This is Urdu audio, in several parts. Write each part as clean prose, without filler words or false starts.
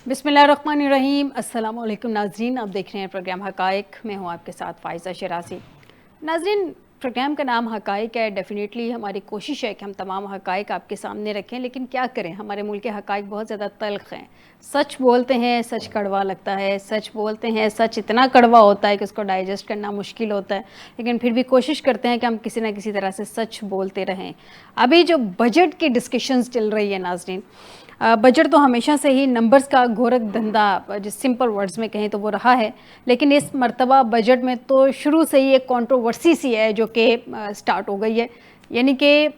بسم اللہ الرحمن الرحیم۔ السلام علیکم ناظرین، آپ دیکھ رہے ہیں پروگرام حقائق، میں ہوں آپ کے ساتھ فائزہ شرازی۔ ناظرین، پروگرام کا نام حقائق ہے، ڈیفینیٹلی ہماری کوشش ہے کہ ہم تمام حقائق آپ کے سامنے رکھیں، لیکن کیا کریں، ہمارے ملک کے حقائق بہت زیادہ تلخ ہیں۔ سچ بولتے ہیں سچ کڑوا لگتا ہے، سچ بولتے ہیں سچ اتنا کڑوا ہوتا ہے کہ اس کو ڈائجسٹ کرنا مشکل ہوتا ہے، لیکن پھر بھی کوشش کرتے ہیں کہ ہم کسی نہ کسی طرح سے سچ بولتے رہیں۔ ابھی جو بجٹ کی ڈسکشنز چل رہی ہے ناظرین، بجٹ تو ہمیشہ سے ہی نمبرز کا گورکھ دھندا، جس سمپل ورڈز میں کہیں تو وہ رہا ہے، لیکن اس مرتبہ بجٹ میں تو شروع سے ہی ایک کنٹروورسی سی ہے جو کہ سٹارٹ ہو گئی ہے، یعنی کہ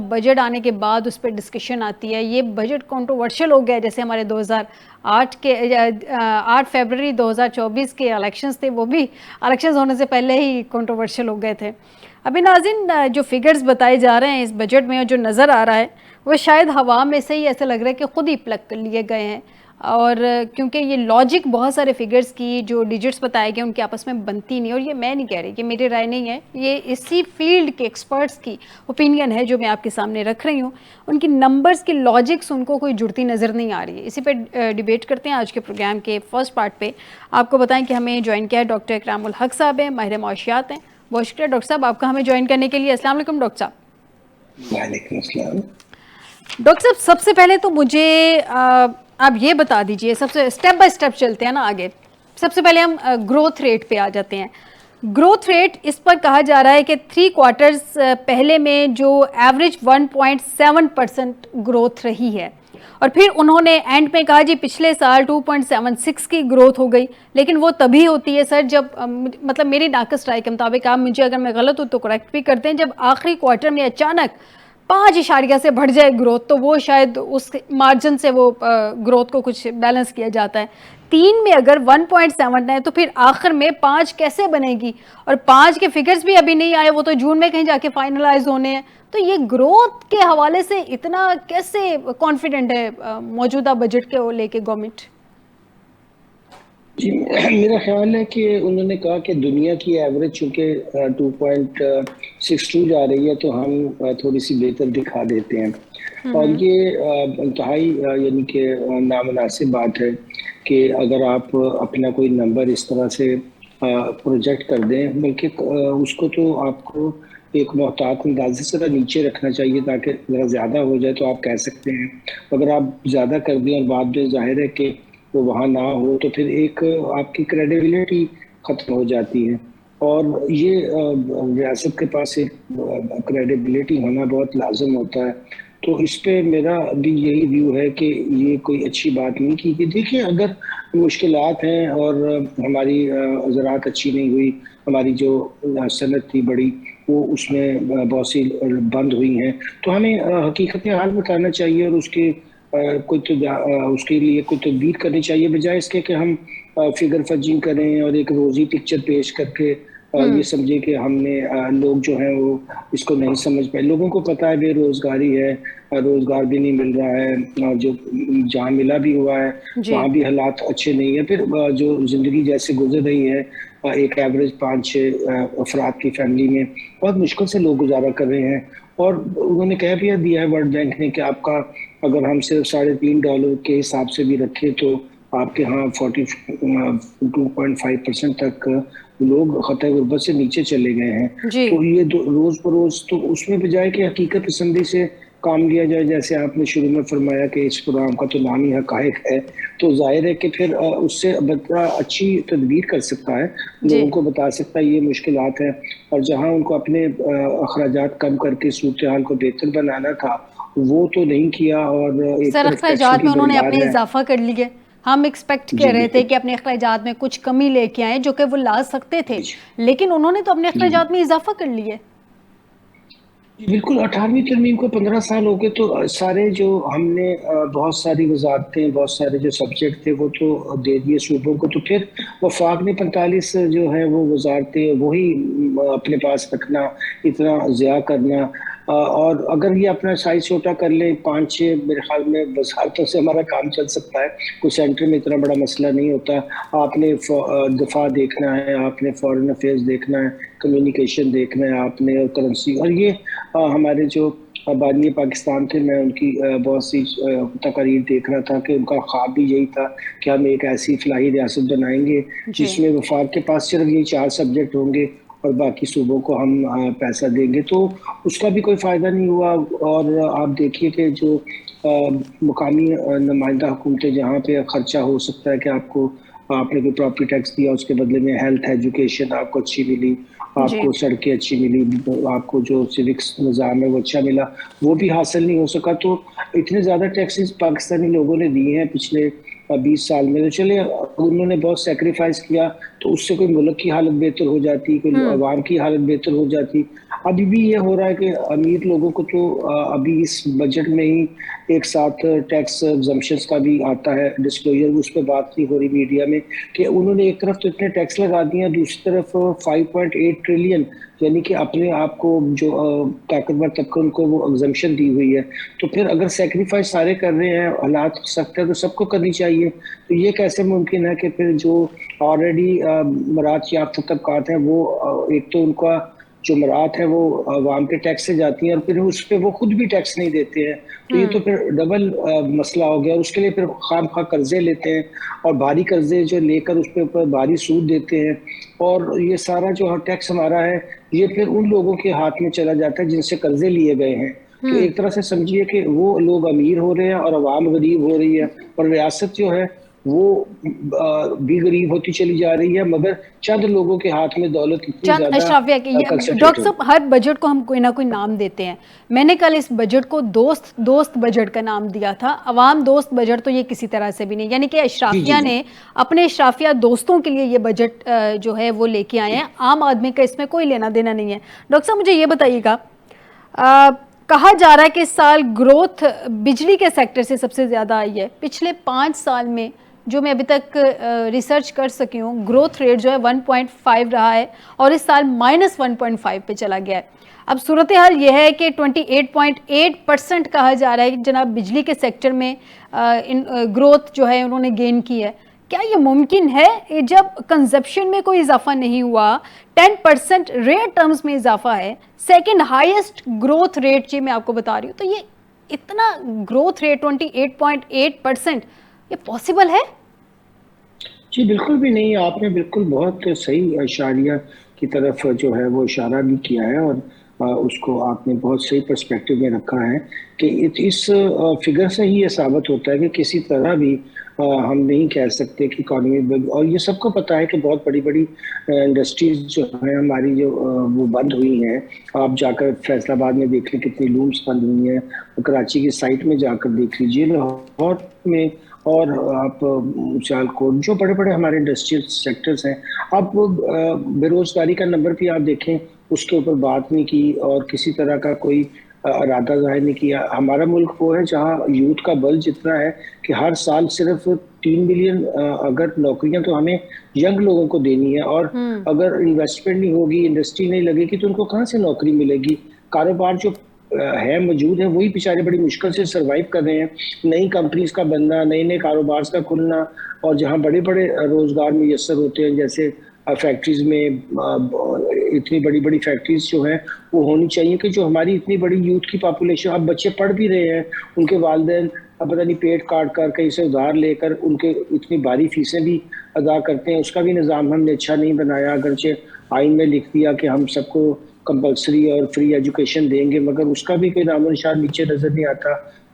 بجٹ آنے کے بعد اس پہ ڈسکشن آتی ہے۔ یہ بجٹ کنٹروورشل ہو گیا، جیسے ہمارے 8 فیبروری 2024 کے الیکشنز تھے، وہ بھی الیکشنز ہونے سے پہلے ہی کنٹروورشل ہو گئے تھے۔ ابھی ناظرین، جو فگرز بتائے جا رہے ہیں اس بجٹ میں، جو نظر آ رہا ہے وہ شاید ہوا میں سے ہی ایسا لگ رہا ہے کہ خود ہی پلک کر لیے گئے ہیں، اور کیونکہ یہ لاجک بہت سارے فگرز کی جو ڈیجٹس بتائے گئے ان کے آپس میں بنتی نہیں، اور یہ میں نہیں کہہ رہی، یہ میری رائے نہیں ہے، یہ اسی فیلڈ کے ایکسپرٹس کی اوپینین ہے جو میں آپ کے سامنے رکھ رہی ہوں۔ ان کی نمبرز کی لاجکس ان کو کوئی جڑتی نظر نہیں آ رہی ہے۔ اسی پہ ڈیبیٹ کرتے ہیں آج کے پروگرام کے فرسٹ پارٹ پہ۔ آپ کو بتائیں کہ ہمیں جوائن کیا ہے ڈاکٹر اکرام الحق صاحب ہیں، ماہر معاشیات ہیں۔ بہت شکریہ ڈاکٹر صاحب آپ کا ہمیں جوائن کرنے کے لیے۔ السلام علیکم ڈاکٹر صاحب۔ وعلیکم السلام۔ ڈاکٹر صاحب، سب سے پہلے تو مجھے آپ یہ بتا دیجئے، سب سے اسٹیپ بائی اسٹیپ چلتے ہیں نا آگے۔ سب سے پہلے ہم گروتھ ریٹ پہ آ جاتے ہیں۔ گروتھ ریٹ اس پر کہا جا رہا ہے کہ 3 کوارٹرز پہلے میں جو ایوریج 1.7% گروتھ رہی ہے، اور پھر انہوں نے اینڈ میں کہا جی پچھلے سال 2.76 کی گروتھ ہو گئی، لیکن وہ تبھی ہوتی ہے سر جب مطلب میری ناقص رائے کے مطابق، آپ مجھے اگر میں غلط ہوں تو کریکٹ بھی کرتے ہیں، جب آخری کوارٹر میں اچانک 5 اشاریہ سے بڑھ جائے گروتھ، تو وہ شاید اس مارجن سے وہ گروتھ کو کچھ بیلنس کیا جاتا ہے۔ 3 میں اگر 1.7 ہے تو پھر آخر میں 5 کیسے بنے گی؟ اور 5 کے فگرز بھی ابھی نہیں آئے، وہ تو جون میں کہیں جا کے فائنلائز ہونے ہیں۔ تو یہ گروتھ کے حوالے سے اتنا کیسے کانفیڈنٹ ہے موجودہ بجٹ کے لے کے گورنمنٹ؟ جی، میرا خیال ہے کہ انہوں نے کہا کہ دنیا کی ایوریج چونکہ 2.62 جا رہی ہے تو ہم تھوڑی سی بہتر دکھا دیتے ہیں، اور یہ انتہائی یعنی کہ نامناسب بات ہے کہ اگر آپ اپنا کوئی نمبر اس طرح سے پروجیکٹ کر دیں، بلکہ اس کو تو آپ کو ایک محتاط انداز سے ذرا نیچے رکھنا چاہیے تاکہ ذرا زیادہ ہو جائے تو آپ کہہ سکتے ہیں۔ اگر آپ زیادہ کر دیں اور بعد میں ظاہر ہے کہ وہ وہاں نہ ہو تو پھر ایک آپ کی کریڈیبلٹی ختم ہو جاتی ہے، اور یہ ریاست کے پاس ایک کریڈیبلٹی ہونا بہت لازم ہوتا ہے۔ تو اس پہ میرا بھی یہی ویو ہے کہ یہ کوئی اچھی بات نہیں کی کہ دیکھیں اگر مشکلات ہیں اور ہماری زراعت اچھی نہیں ہوئی، ہماری جو صنعت تھی بڑی وہ اس میں بہت سی بند ہوئی ہیں، تو ہمیں حقیقت حال بتانا چاہیے اور اس کے اس کے لیے کوئی تدبیر کرنی چاہیے، بجائے اس کے کہ ہم فگر فجنگ کریں اور ایک روزی پکچر پیش کر کے یہ سمجھے کہ ہم نے لوگ جو ہیں وہ اس کو نہیں سمجھ پائے۔ لوگوں کو پتہ ہے بے روزگاری ہے، روزگار بھی نہیں مل رہا ہے، اور جو جہاں ملا بھی ہوا ہے وہاں بھی حالات اچھے نہیں ہیں۔ پھر جو زندگی جیسے گزر رہی ہے ایک ایوریج 5-6 افراد کی فیملی میں، بہت مشکل سے لوگ گزارا کر رہے ہیں، اور انہوں نے کہہ بھی دیا ہے ورلڈ بینک نے کہ آپ کا اگر ہم صرف $3.5 کے حساب سے بھی رکھیں تو آپ کے ہاں 42.5% تک لوگ خطۂ غربت سے نیچے چلے گئے ہیں۔ تو یہ روز بروز تو اس میں بجائے کہ حقیقت پسندی سے کام لیا جائے، جیسے آپ نے شروع میں فرمایا کہ اس پروگرام کا تو نام ہی حقائق ہے، تو ظاہر ہے کہ پھر اس سے بندہ اچھی تدبیر کر سکتا ہے، لوگوں کو بتا سکتا ہے یہ مشکلات ہیں، اور جہاں ان کو اپنے اخراجات کم کر کے صورتحال کو بہتر بنانا تھا وہ تو نہیں کیا، اور ایک سر طرف اخراجات میں انہوں نے اپنے اضافہ کر لیے۔ ہم ایکسپیکٹ کر رہے تھے کہ اپنے اخراجات میں کچھ کمی لے کے آئیں، جو کہ وہ لا سکتے تھے، لیکن انہوں نے تو اپنے اخراجات میں اضافہ کر لیے۔ بالکل، 18ویں ترمیم کو 15 سال ہو گئے، تو سارے جو ہم نے بہت ساری وزارتیں، بہت سارے جو سبجیکٹ تھے وہ تو دے دیے صوبوں کو، تو پھر وفاق نے 45 جو ہے وہ وزارتیں وہی اپنے پاس رکھنا، اتنا ضیاع کرنا، اور اگر یہ اپنا سائز چھوٹا کر لیں 5-6 میرے خیال میں وزارتوں سے ہمارا کام چل سکتا ہے، کوئی سینٹر میں اتنا بڑا مسئلہ نہیں ہوتا۔ آپ نے دفاع دیکھنا ہے، آپ نے فارن افیئرز دیکھنا ہے، کمیونیکیشن دیکھنا ہے آپ نے، اور کرنسی، اور یہ ہمارے جو بانی پاکستان تھے، میں ان کی بہت سی تقاریر دیکھ رہا تھا کہ ان کا خواب بھی یہی تھا کہ ہم ایک ایسی فلاحی ریاست بنائیں گے جس میں وفاق کے پاس صرف یہ 4 سبجیکٹ ہوں گے اور باقی صوبوں کو ہم پیسہ دیں گے. تو اس کا بھی کوئی فائدہ نہیں ہوا. اور آپ دیکھیے کہ جو مقامی نمائندہ حکومتیں جہاں پہ خرچہ ہو سکتا ہے کہ آپ نے کوئی پراپرٹی ٹیکس دیا، اس کے بدلے میں ہیلتھ ایجوکیشن آپ کو اچھی ملی، آپ کو سڑکیں اچھی ملی، آپ کو جو سیوکس نظام ہے وہ اچھا ملا، وہ بھی حاصل نہیں ہو سکا. تو اتنے زیادہ ٹیکسز پاکستانی لوگوں نے دیے ہیں پچھلے 20 سال میں. تو چلے انہوں نے بہت سیکریفائز کیا تو اس سے کوئی ملک کی حالت بہتر ہو جاتی، کوئی عوام کی حالت بہتر ہو جاتی. ابھی بھی یہ ہو رہا ہے کہ امیر لوگوں کو تو ابھی اس بجٹ میں ہی ایک ساتھ ٹیکس ایگزمپشنز کا بھی آتا ہے ڈسکلوجر، اس پہ بات نہیں ہو رہی میڈیا میں کہ انہوں نے ایک طرف تو اتنے ٹیکس لگا دیے، دوسری طرف 5.8 ٹریلین یعنی کہ اپنے آپ کو جو طاقتور طبقے ان کو وہ ایگزمپشن دی ہوئی ہے. تو پھر اگر سیکریفائز سارے کر رہے ہیں، حالات سخت ہے تو سب کو کرنی چاہیے. تو یہ کیسے ممکن ہے کہ پھر جو آلریڈی مراعات یافتہ طبقات ہیں وہ ایک تو ان کا جو مراعات ہے وہ عوام کے ٹیکس سے جاتی ہیں اور پھر اس پہ وہ خود بھی ٹیکس نہیں دیتے ہیں. تو یہ تو پھر ڈبل مسئلہ ہو گیا. اس کے لیے پھر خام خواہ قرضے لیتے ہیں اور بھاری قرضے جو لے کر اس پہ اوپر بھاری سود دیتے ہیں، اور یہ سارا جو ٹیکس ہمارا ہے یہ پھر ان لوگوں کے ہاتھ میں چلا جاتا ہے جن سے قرضے لیے گئے ہیں. تو ایک طرح سے سمجھیے کہ وہ لوگ امیر ہو رہے ہیں اور عوام غریب ہو رہی ہے، اور ریاست جو ہے وہ بھی غریب ہوتی چلی جا رہی ہے، مگر چند لوگوں کے ہاتھ میں دولت اتنی چند زیادہ اشرافیہ کی. ڈاکٹر صاحب ہر بجٹ کو ہم کوئی نہ کوئی نام دیتے ہیں. میں نے کل اس بجٹ کو دوست بجٹ کا نام دیا تھا. عوام دوست بجٹ تو یہ کسی طرح سے بھی نہیں، یعنی کہ اشرافیہ نے اپنے اشرافیہ دوستوں کے لیے یہ بجٹ جو ہے وہ لے کے آئے ہیں. عام آدمی کا اس میں کوئی لینا دینا نہیں ہے. ڈاکٹر صاحب مجھے یہ بتائیے گا، کہا جا رہا ہے کہ اس سال گروتھ بجلی کے سیکٹر سے سب سے زیادہ آئی ہے. پچھلے 5 سال میں جو میں ابھی تک ریسرچ کر سکی ہوں، گروتھ ریٹ جو ہے 1.5 رہا ہے اور اس سال -1.5 پہ چلا گیا ہے. اب صورتحال یہ ہے کہ 28.8% کہا جا رہا ہے کہ جناب بجلی کے سیکٹر میں گروتھ جو ہے انہوں نے گین کی ہے. کیا یہ ممکن ہے جب کنزپشن میں کوئی اضافہ نہیں ہوا، 10% ریئر ٹرمز میں اضافہ ہے، سیکنڈ ہائیسٹ گروتھ ریٹ جی میں آپ کو بتا رہی ہوں، تو یہ اتنا گروتھ ریٹ 28.8% یہ پاسبل ہے؟ جی بالکل بھی نہیں. آپ نے بالکل بہت صحیح اشاریہ کی طرف جو ہے وہ اشارہ بھی کیا ہے، اور اس کو آپ نے بہت صحیح پرسپیکٹو میں رکھا ہے کہ اس فگر سے ہی یہ ثابت ہوتا ہے کہ کسی طرح بھی ہم نہیں کہہ سکتے کہ اکانومی، اور یہ سب کو پتہ ہے کہ بہت بڑی بڑی انڈسٹریز جو ہیں ہماری جو وہ بند ہوئی ہیں. آپ جا کر فیصل آباد میں دیکھ لیں کتنی لومس بند ہوئی ہیں، کراچی کی سائٹ میں جا کر دیکھ لیجیے، لاہور میں، اور آپ سیالکوٹ، جو بڑے بڑے ہمارے انڈسٹریل سیکٹرز ہیں. آپ بے روزگاری کا نمبر بھی آپ دیکھیں، اس کے اوپر بات نہیں کی اور کسی طرح کا کوئی ارادہ ظاہر نہیں کیا. ہمارا ملک وہ ہے جہاں یوتھ کا بل جتنا ہے کہ ہر سال صرف 3 ملین اگر نوکریاں تو ہمیں ینگ لوگوں کو دینی ہے، اور اگر انویسٹمنٹ نہیں ہوگی، انڈسٹری نہیں لگے گی تو ان کو کہاں سے نوکری ملے گی؟ کاروبار جو ہے موجود ہے وہی بیچارے بڑی مشکل سے سروائیو کر رہے ہیں. نئی کمپنیز کا بننا، نئے کاروبار کا کھلنا، اور جہاں بڑے بڑے روزگار میسر ہوتے ہیں جیسے فیکٹریز میں، اتنی بڑی بڑی فیکٹریز جو ہیں وہ ہونی چاہیے کہ جو ہماری اتنی بڑی یوتھ کی پاپولیشن، اب بچے پڑھ بھی رہے ہیں، ان کے والدین اب پتہ نہیں پیٹ کاٹ کر کہیں سے ادھار لے کر ان کے اتنی بھاری فیسیں بھی ادا کرتے ہیں. اس کا بھی نظام ہم نے اچھا نہیں بنایا، اگرچہ آئین میں لکھ دیا کہ ہم سب کو کمپلسری اور فری ایجوکیشن دیں گے، مگر اس کا بھی کوئی نام و نشان نیچے نظر نہیں آتا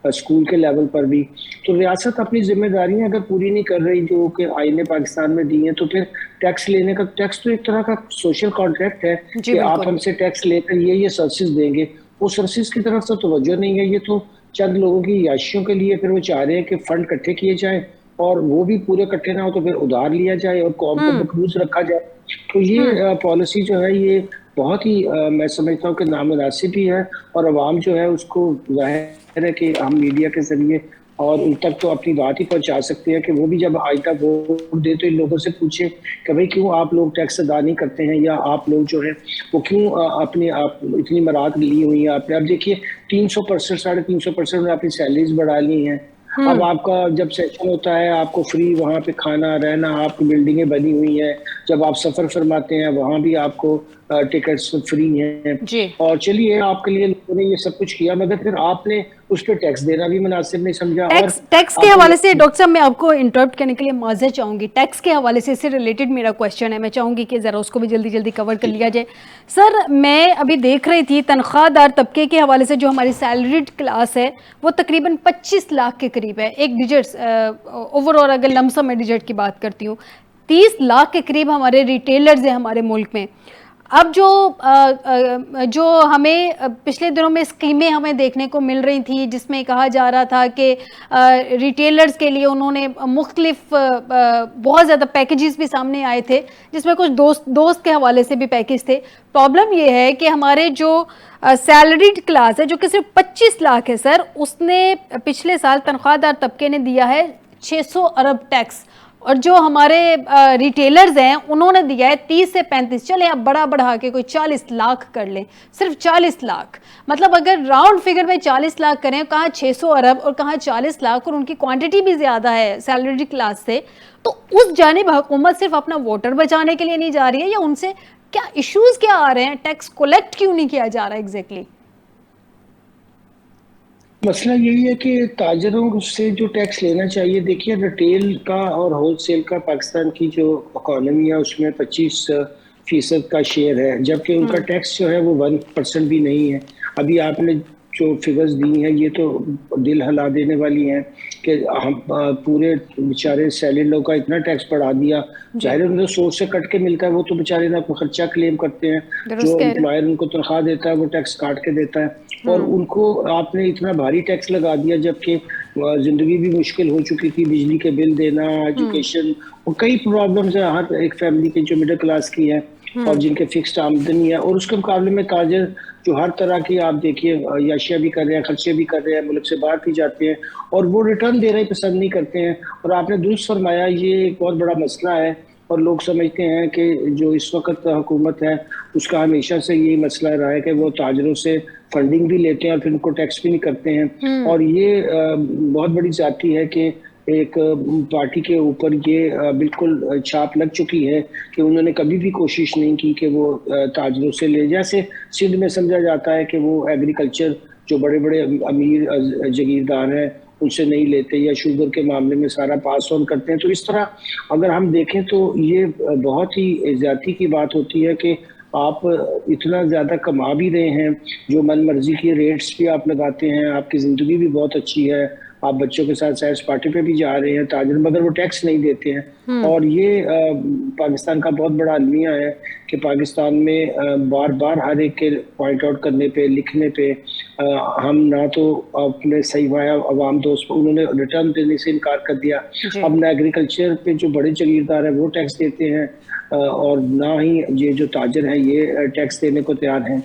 اسکول کے لیول پر بھی. تو ریاست اپنی ذمہ داریاں اگر پوری نہیں کر رہی جو کہ آئین پاکستان میں دی ہیں، تو پھر ٹیکس لینے کا، ٹیکس تو ایک طرح کا سوشل کانٹریکٹ ہے کہ آپ ہم سے ٹیکس لے کر یہ سروسز دیں گے. وہ سروسز کی طرف سے توجہ نہیں ہے. یہ تو چند لوگوں کی عیاشیوں کے لیے پھر وہ چاہ رہے ہیں کہ فنڈ اکٹھے کیے جائیں اور وہ بھی پورے اکٹھے نہ ہو تو پھر ادھار لیا جائے اور قوم کو مقروض رکھا جائے. تو یہ پالیسی جو ہے یہ بہت ہی میں سمجھتا ہوں کہ نامناسب بھی ہے، اور عوام جو ہے اس کو ظاہر ہے کہ ہم میڈیا کے ذریعے اور ان تک تو اپنی بات ہی پہنچا سکتے ہیں کہ وہ بھی جب آئندہ ووٹ دے تو ان لوگوں سے پوچھیں کہ بھئی کیوں آپ لوگ ٹیکس ادا نہیں کرتے ہیں، یا آپ لوگ جو ہے وہ کیوں اپنی آپ اتنی مراد لی ہوئی ہیں آپ نے. اب دیکھیے 300%، 350% میں اپنی سیلریز بڑھا لی ہیں، اب آپ کا جب سیشن ہوتا ہے آپ کو فری وہاں پہ کھانا رہنا، آپ کی بلڈنگیں بنی ہوئی ہیں، جب آپ سفر فرماتے ہیں وہاں بھی آپ کو ٹکٹس فری ہیں، جی اور چلیے آپ کے لیے لوگوں نے یہ سب کچھ کیا، مگر پھر آپ نے اس پہ ٹیکس دینا بھی مناسب نہیں سمجھا، اور ٹیکس کے آپ حوالے سے نے ڈاکٹر صاحب میں آپ کو انٹرپٹ کرنے کے لیے معذرت چاہوں گی. ٹیکس کے حوالے سے ریلیٹڈ میرا کویشچن ہے، میں چاہوں گی کہ ذرا اس کو بھی جلدی جلدی کور کر لیا جائے. سر میں ابھی دیکھ رہی تھی تنخواہ دار طبقے کے حوالے سے جو ہماری سیلریڈ کلاس ہے وہ تقریباً 25 لاکھ کے قریب ہے. ایک ڈیجٹس اوور آل اگر لمسم میں ڈیجٹ کی بات کرتی ہوں 30 لاکھ کے قریب ہمارے ریٹیلرز ہیں ہمارے ملک میں. اب جو ہمیں پچھلے دنوں میں اسکیمیں ہمیں دیکھنے کو مل رہی تھیں جس میں کہا جا رہا تھا کہ ریٹیلرز کے لیے انہوں نے مختلف بہت زیادہ پیکیجز بھی سامنے آئے تھے جس میں کچھ دوست کے حوالے سے بھی پیکیج تھے. پرابلم یہ ہے کہ ہمارے جو سیلریڈ کلاس ہے جو کہ صرف 25 لاکھ ہے سر، اس نے پچھلے سال تنخواہ دار طبقے نے دیا ہے 600 ارب ٹیکس، اور جو ہمارے ریٹیلرز ہیں انہوں نے دیا ہے 30 سے 35. چلیں اب بڑا بڑھا کے کوئی 40 لاکھ کر لیں، صرف 40 لاکھ. مطلب اگر راؤنڈ فگر میں 40 لاکھ کریں، کہاں 600 ارب اور کہاں 40 لاکھ، اور ان کی کوانٹٹی بھی زیادہ ہے سیلریڈ کلاس سے، تو اس جانب حکومت صرف اپنا ووٹر بچانے کے لیے نہیں جا رہی ہے، یا ان سے کیا ایشوز کیا آ رہے ہیں؟ ٹیکس کولیکٹ کیوں نہیں کیا جا رہا ایگزیکٹلی؟ مسئلہ یہی ہے کہ تاجروں سے جو ٹیکس لینا چاہیے، دیکھیے ریٹیل کا اور ہول سیل کا پاکستان کی جو اکانومی ہے اس میں 25% کا شیئر ہے، جبکہ ان کا ٹیکس جو ہے وہ 1% بھی نہیں ہے. ابھی آپ نے جو فگرز دی ہیں یہ تو دل ہلا دینے والی ہیں کہ ہم پورے بیچارے سیلری لوگ کا اتنا ٹیکس بڑھا دیا. ظاہر ان کو سورس سے کٹ کے ملتا ہے، وہ تو بیچارے نہ کوئی خرچہ کلیم کرتے ہیں، جو امپلائر ان کو تنخواہ دیتا ہے وہ ٹیکس کاٹ کے دیتا ہے، اور ان کو آپ نے اتنا بھاری ٹیکس لگا دیا جبکہ زندگی بھی مشکل ہو چکی تھی، بجلی کے بل دینا، ایجوکیشن، اور کئی پرابلمز ہیں ہر ایک فیملی کے جو مڈل کلاس کی ہے اور جن کے فکسڈ آمدنی ہے. اور اس کے مقابلے میں تاجر جو ہر طرح کی آپ دیکھیے عیاشیاں بھی کر رہے ہیں، خرچے بھی کر رہے ہیں، ملک سے باہر بھی جاتے ہیں اور وہ ریٹرن دینا ہی پسند نہیں کرتے ہیں. اور آپ نے درست فرمایا یہ ایک بہت بڑا مسئلہ ہے، اور لوگ سمجھتے ہیں کہ جو اس وقت حکومت ہے اس کا ہمیشہ سے یہی مسئلہ رہا ہے کہ وہ تاجروں سے فنڈنگ بھی لیتے ہیں اور پھر ان کو ٹیکس بھی نہیں کرتے ہیں. اور یہ بہت بڑی زیادتی ہے کہ ایک پارٹی کے اوپر یہ بالکل چھاپ لگ چکی ہے کہ انہوں نے کبھی بھی کوشش نہیں کی کہ وہ تاجروں سے لے. جیسے سندھ میں سمجھا جاتا ہے کہ وہ ایگریکلچر جو بڑے بڑے امیر جگیردار ہیں ان سے نہیں لیتے، یا شوگر کے معاملے میں سارا پاس آن کرتے ہیں. تو اس طرح اگر ہم دیکھیں تو یہ بہت ہی زیادتی کی بات ہوتی ہے کہ آپ اتنا زیادہ کما بھی رہے ہیں، جو من مرضی کی ریٹس بھی آپ لگاتے ہیں، آپ کی زندگی بھی بہت اچھی ہے، آپ بچوں کے ساتھ سیر سپاٹے پہ بھی جا رہے ہیں تاجر، مگر وہ ٹیکس نہیں دیتے ہیں. اور یہ پاکستان کا بہت بڑا المیہ ہے کہ پاکستان میں بار بار ہر ایک کے پوائنٹ آؤٹ کرنے پہ، لکھنے پہ ہم نہ تو اپنے صحیح وایا عوام دوست انہوں نے ریٹرن دینے سے انکار کر دیا، اب نہ ایگریکلچر پہ جو بڑے جگیردار ہیں وہ ٹیکس دیتے ہیں، اور نہ ہی یہ جو تاجر ہیں یہ ٹیکس دینے کو تیار ہیں.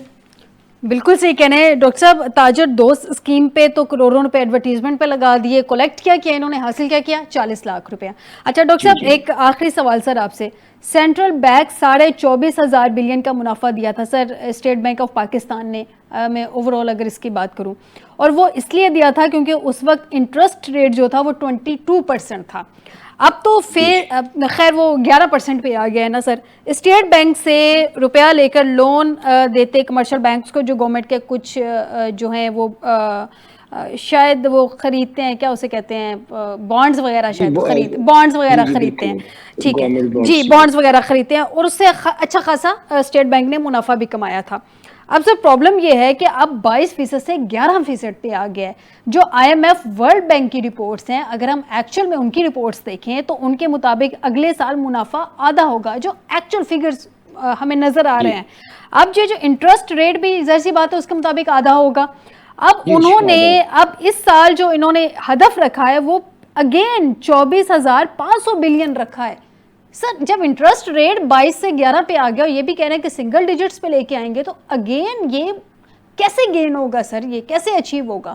بالکل صحیح کہنے ہیں ڈاکٹر صاحب. تاجر دوست اسکیم پہ تو کروڑوں روپے ایڈورٹیزمنٹ پہ لگا دیے، کولیکٹ کیا انہوں نے، حاصل کیا 40 لاکھ روپیہ. اچھا ڈاکٹر صاحب ایک آخری سوال سر آپ سے. سینٹرل بینک 24,500 بلین کا منافع دیا تھا سر اسٹیٹ بینک آف پاکستان نے، میں اوور آل اگر اس کی بات کروں، اور وہ اس لیے دیا تھا کیونکہ اس وقت انٹرسٹ ریٹ جو تھا وہ 22% تھا. اب تو خیر وہ 11% پہ آ گیا ہے نا سر. اسٹیٹ بینک سے روپیہ لے کر لون دیتے کمرشل بینکس کو جو گورنمنٹ کے کچھ جو ہیں وہ شاید وہ خریدتے ہیں، کیا اسے کہتے ہیں، بانڈز وغیرہ، شاید بانڈز وغیرہ خریدتے ہیں، ٹھیک ہے جی، بانڈز وغیرہ خریدتے ہیں، اور اس سے اچھا خاصا اسٹیٹ بینک نے منافع بھی کمایا تھا. اب سر پرابلم یہ ہے کہ اب 22% سے 11% پہ آ گیا ہے. جو IMF ورلڈ بینک کی رپورٹس ہیں، اگر ہم ایکچوئل میں ان کی رپورٹس دیکھیں تو ان کے مطابق اگلے سال منافع آدھا ہوگا، جو ایکچوئل فگرز ہمیں نظر آ رہے ہیں. اب جو انٹرسٹ ریٹ بھی ظاہر سی بات ہے اس کے مطابق آدھا ہوگا. اب انہوں نے اب اس سال جو انہوں نے ہدف رکھا ہے وہ اگین 24,500 بلین رکھا ہے. سر جب انٹرسٹ ریٹ 22 سے 11 پہ آ گیا اور یہ بھی کہہ رہے ہیں کہ سنگل ڈیجٹس پہ لے کے آئیں گے، تو اگین یہ کیسے گین ہوگا سر، یہ کیسے اچیو ہوگا؟